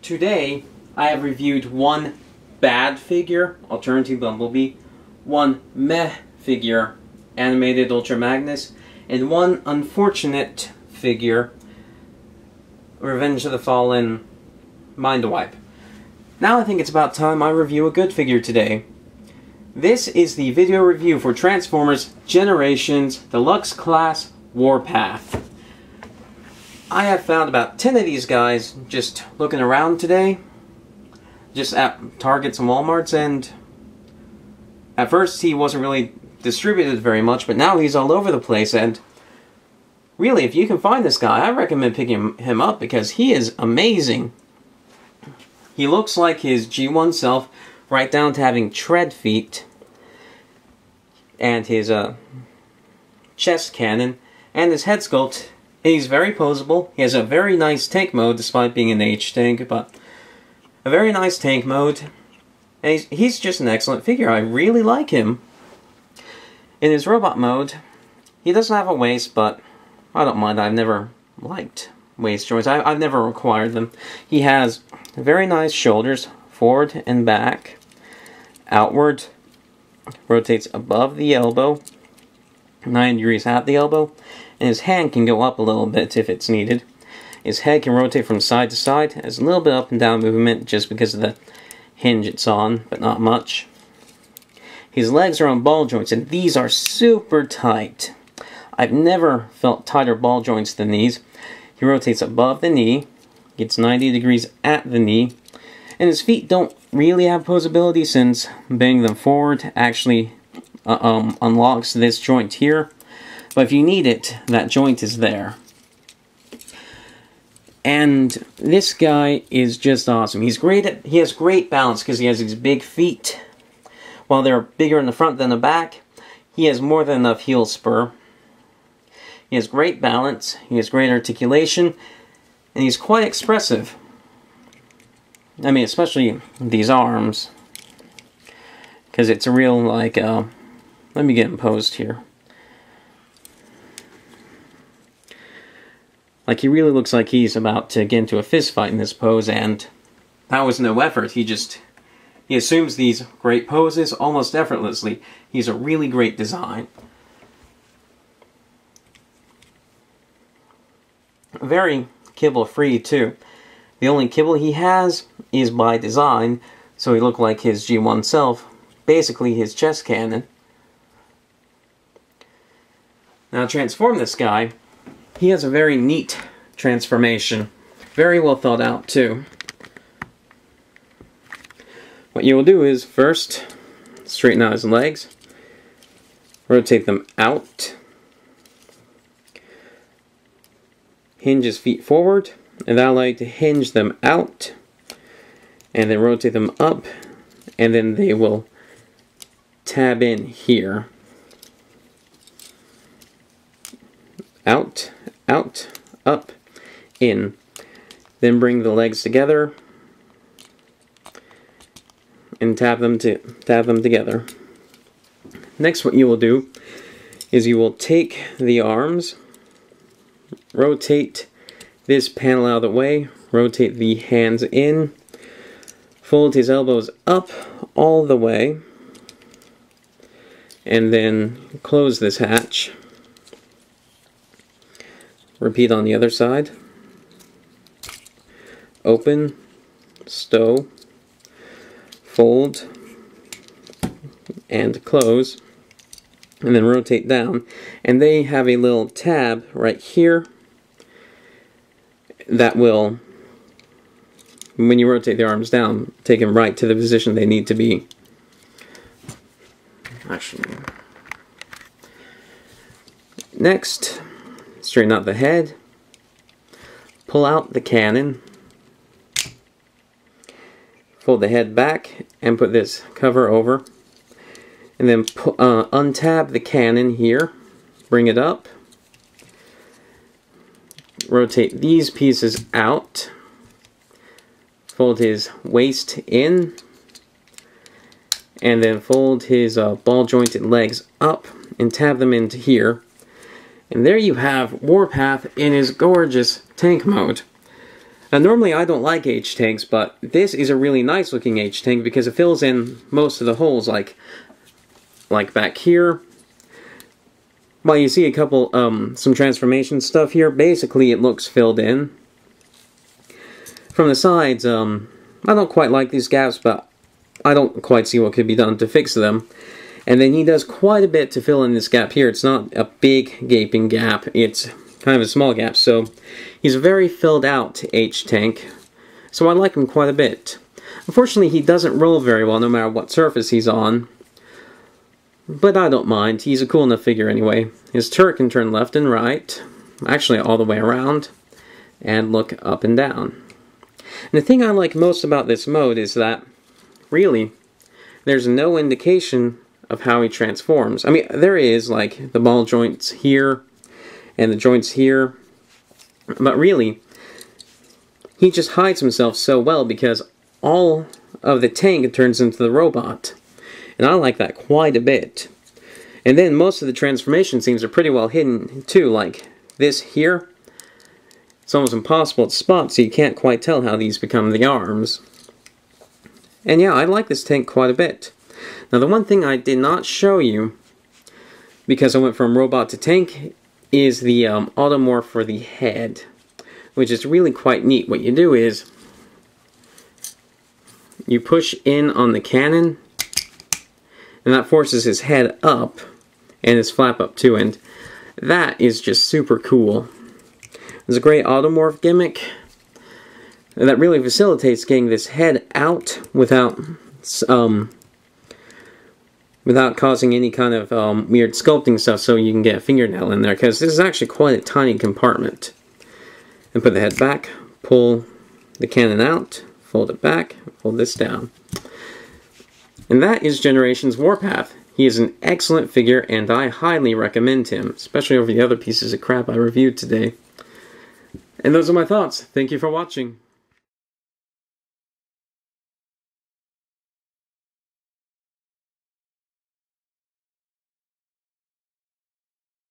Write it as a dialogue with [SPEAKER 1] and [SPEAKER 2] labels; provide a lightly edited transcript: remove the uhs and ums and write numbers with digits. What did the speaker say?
[SPEAKER 1] Today, I have reviewed one bad figure, Alternative Bumblebee, one meh figure, Animated Ultra Magnus, and one unfortunate figure, Revenge of the Fallen Mind Wipe. Now I think it's about time I review a good figure today. This is the video review for Transformers Generations Deluxe Class Warpath. I have found about 10 of these guys just looking around today, just at Targets and Walmarts, and at first he wasn't really distributed very much, but now he's all over the place, and really, if you can find this guy, I recommend picking him up because he is amazing. He looks like his G1 self, right down to having tread feet, and his chest cannon, and his head sculpt. He's very posable. He has a very nice tank mode, despite being an H tank, but a very nice tank mode. And he's just an excellent figure. I really like him. In his robot mode, he doesn't have a waist, but I don't mind. I've never liked waist joints. I've never required them. He has very nice shoulders, forward and back, outward, rotates above the elbow, 9 degrees at the elbow, and his hand can go up a little bit if it's needed. His head can rotate from side to side, has a little bit up and down movement just because of the hinge it's on, but not much. His legs are on ball joints, and these are super tight. I've never felt tighter ball joints than these. He rotates above the knee, gets 90 degrees at the knee, and his feet don't really have posability since bending them forward actually unlocks this joint here. But if you need it, that joint is there. And this guy is just awesome. He has great balance because he has these big feet. While they're bigger in the front than the back, he has more than enough heel spur. He has great balance, he has great articulation, and he's quite expressive. I mean, especially these arms. Because it's a real, like, let me get him posed here. Like, he really looks like he's about to get into a fist fight in this pose, and that was no effort. He assumes these great poses almost effortlessly. He's a really great design. Very kibble-free, too. The only kibble he has is by design, so he looked like his G1 self, basically his chest cannon. Now, to transform this guy, he has a very neat transformation. Very well thought out, too. What you will do is, first, straighten out his legs, rotate them out, hinge his feet forward, and that allows you to hinge them out, and then rotate them up, and then they will tab in here. Out, out, up, in. Then bring the legs together and tab them together. Next, what you will do is you will take the arms, rotate this panel out of the way, rotate the hands in, fold his elbows up all the way, and then close this hatch. Repeat on the other side. Open, stow, fold, and close, and then rotate down. And they have a little tab right here that will, when you rotate the arms down, take them right to the position they need to be. Actually, next, straighten out the head, pull out the cannon, fold the head back, and put this cover over, and then untab the cannon here, bring it up, rotate these pieces out, fold his waist in, and then fold his ball jointed legs up and tab them into here. And there you have Warpath in his gorgeous tank mode. Now normally I don't like H-tanks, but this is a really nice looking H-tank because it fills in most of the holes, like back here. Well, you see a couple, some transformation stuff here. Basically it looks filled in. From the sides, I don't quite like these gaps, but I don't quite see what could be done to fix them. And then he does quite a bit to fill in this gap here. It's not a big gaping gap, it's kind of a small gap, so he's a very filled out H-tank, so I like him quite a bit. Unfortunately, he doesn't roll very well no matter what surface he's on, but I don't mind. He's a cool enough figure anyway. His turret can turn left and right, actually all the way around, and look up and down. And the thing I like most about this mode is that, really, there's no indication of how he transforms. I mean, there is, like, the ball joints here, and the joints here, but really, he just hides himself so well because all of the tank turns into the robot. And I like that quite a bit. And then most of the transformation scenes are pretty well hidden too, like this here. It's almost impossible to spot, so you can't quite tell how these become the arms. And yeah, I like this tank quite a bit. Now the one thing I did not show you, because I went from robot to tank, is the automorph for the head, which is really quite neat. What you do is, you push in on the cannon, and that forces his head up, and his flap up too, and that is just super cool. It's a great automorph gimmick that really facilitates getting this head out without causing any kind of weird sculpting stuff, so you can get a fingernail in there, because this is actually quite a tiny compartment. And put the head back, pull the cannon out, fold it back, fold this down. And that is Generations Warpath. He is an excellent figure, and I highly recommend him, especially over the other pieces of crap I reviewed today. And those are my thoughts. Thank you for watching.